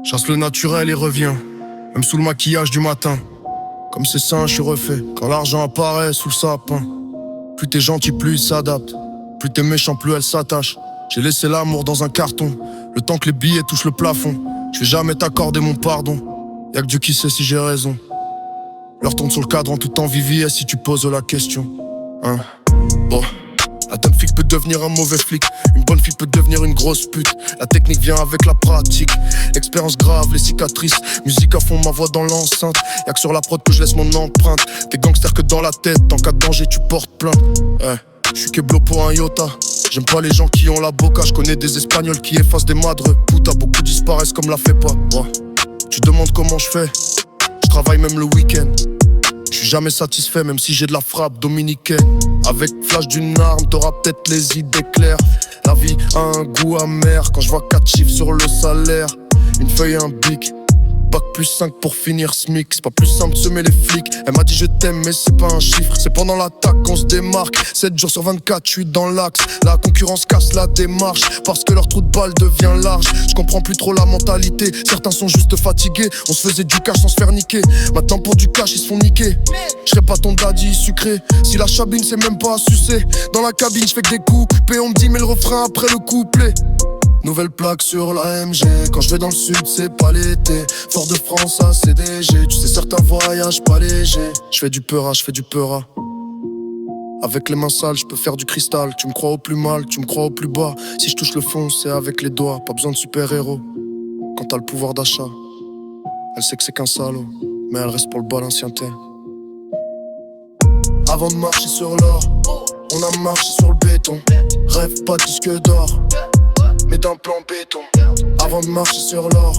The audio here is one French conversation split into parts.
Chasse le naturel et reviens, même sous le maquillage du matin. Comme c'est sain, je suis refait. Quand l'argent apparaît sous le sapin. Plus t'es gentil, plus il s'adapte. Plus t'es méchant, plus elle s'attache. J'ai laissé l'amour dans un carton. Le temps que les billets touchent le plafond. Je vais jamais t'accorder mon pardon. Y'a que Dieu qui sait si j'ai raison. Leur tourne sur le cadran tout en vivier si tu poses la question. Hein? Bon. La bonne fille peut devenir un mauvais flic. Une bonne fille peut devenir une grosse pute. La technique vient avec la pratique. L'expérience grave, les cicatrices. Musique à fond, ma voix dans l'enceinte. Y'a que sur la prod que je laisse mon empreinte. T'es gangster que dans la tête. En cas de danger, tu portes plainte. Ouais. J'suis Keblo pour un iota. J'aime pas les gens qui ont la boca. J'connais des espagnols qui effacent des madres. Puta, beaucoup disparaissent comme la fait pas. Ouais. Tu demandes comment je fais. Je travaille même le week-end. J'suis jamais satisfait même si j'ai de la frappe dominicaine. Avec flash d'une arme, t'auras peut-être les idées claires. La vie a un goût amer quand je vois 4 chiffres sur le salaire. Une feuille et un bic. Bac plus 5 pour finir SMIC. C'est pas plus simple de semer les flics. Elle m'a dit je t'aime mais c'est pas un chiffre. C'est pendant l'attaque qu'on se démarque. 7 jours sur 24 je suis dans l'axe. La concurrence casse la démarche. Parce que leur trou de balle devient large. Je comprends plus trop la mentalité. Certains sont juste fatigués. On se faisait du cash sans se faire niquer. Maintenant pour du cash ils se font niquer. Je serais pas ton daddy sucré. Si la chabine c'est même pas à sucer. Dans la cabine je fais que des coups coupés. On me dit mais le refrain après le couplet. Nouvelle plaque sur la MG. Quand je vais dans le sud c'est pas l'été. Fort de France à CDG. Tu sais certains voyages pas légers. Je fais du peura, je fais du peura. Avec les mains sales je peux faire du cristal. Tu me crois au plus mal, tu me crois au plus bas. Si je touche le fond c'est avec les doigts. Pas besoin de super-héros quand t'as le pouvoir d'achat. Elle sait que c'est qu'un salaud, mais elle reste pour le bal ancienneté. Avant de marcher sur l'or, on a marché sur le béton. Rêve pas disque d'or, mais d'un plan béton. Avant de marcher sur l'or,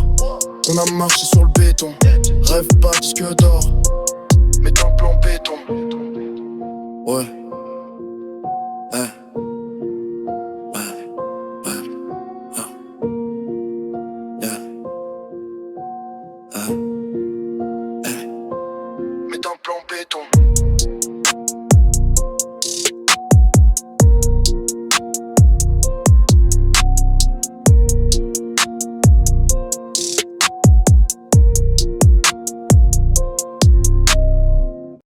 on a marché sur le béton. Rêve pas disque d'or, mais d'un plan béton. Ouais.